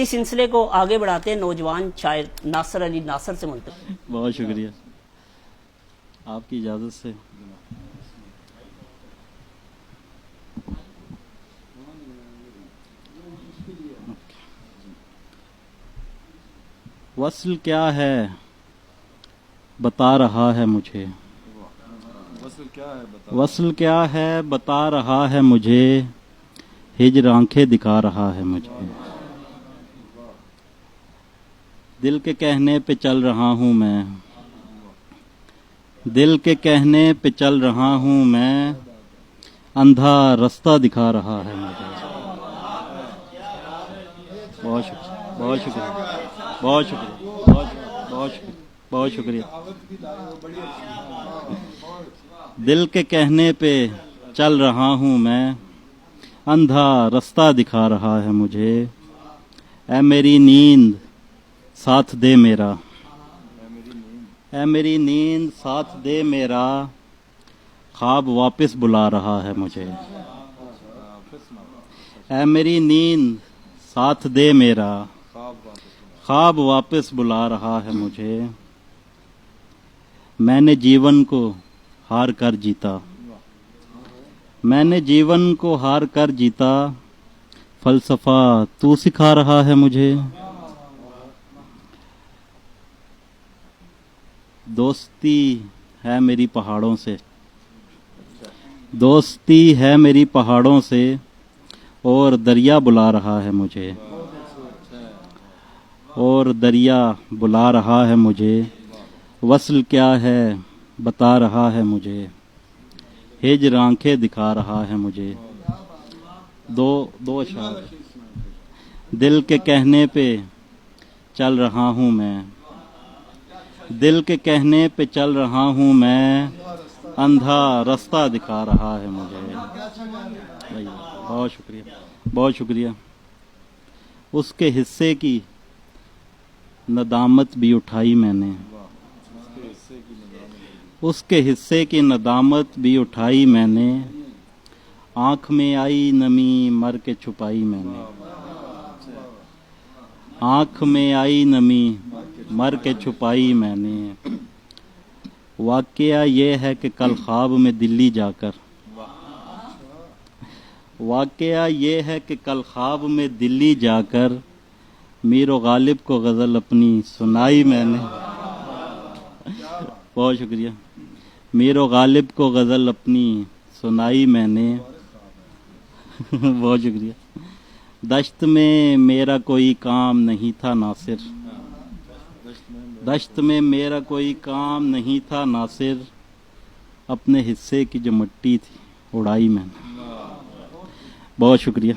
इसी सिलसिले को आगे बढ़ाते हैं नौजवान शायर नासिर अली नासिर से मुंतकिल। बहुत शुक्रिया, आपकी इजाज़त से। वस्ल क्या है बता रहा है मुझे, वस्ल क्या है बता रहा है मुझे, हिज्र आंखें दिखा रहा है मुझे। दिल के कहने पे चल रहा हूँ मैं, दिल के कहने पे चल रहा हूँ मैं, अंधा रास्ता दिखा रहा है मुझे। बहुत शुक्रिया, बहुत शुक्रिया, बहुत शुक्रिया, बहुत शुक्रिया, बहुत शुक्रिया। दिल के कहने पे चल रहा हूँ मैं, अंधा रास्ता दिखा रहा है मुझे। ऐ मेरी नींद साथ दे मेरा, ऐ मेरी नींद साथ दे मेरा, ख्वाब वापस बुला रहा है मुझे। ऐ मेरी नींद साथ दे मेरा, ख्वाब वापस बुला रहा है मुझे। मैंने जीवन को हार कर जीता, मैंने जीवन को हार कर जीता, फलसफा तू सिखा रहा है मुझे। दोस्ती है मेरी पहाड़ों से, दोस्ती है मेरी पहाड़ों से, और दरिया बुला रहा है मुझे, और दरिया बुला रहा है मुझे। वस्ल क्या है बता रहा है मुझे, हिज्र आंखें दिखा रहा है मुझे। दो अशआर। दिल के कहने पे चल रहा हूँ मैं, दिल के कहने पे चल रहा हूँ मैं, अंधा रास्ता दिखा रहा है मुझे। बहुत शुक्रिया, बहुत शुक्रिया। उसके हिस्से की नदामत भी उठाई मैंने, उसके हिस्से की नदामत भी उठाई मैंने, आँख में आई नमी मर के छुपाई मैंने, आँख में आई नमी मर के छुपाई मैंने। वाकया ये है कि कल ख्वाब में दिल्ली जाकर, वाकया ये है कि कल ख्वाब में दिल्ली जाकर, मीर गालिब को गज़ल अपनी सुनाई मैंने। बहुत शुक्रिया। मीर गालिब को गज़ल अपनी सुनाई मैंने। बहुत शुक्रिया। दश्त में मेरा कोई काम नहीं था नासिर, दश्त में मेरा कोई काम नहीं था नासिर, अपने हिस्से की जो मिट्टी थी उड़ाई मैंने। बहुत शुक्रिया।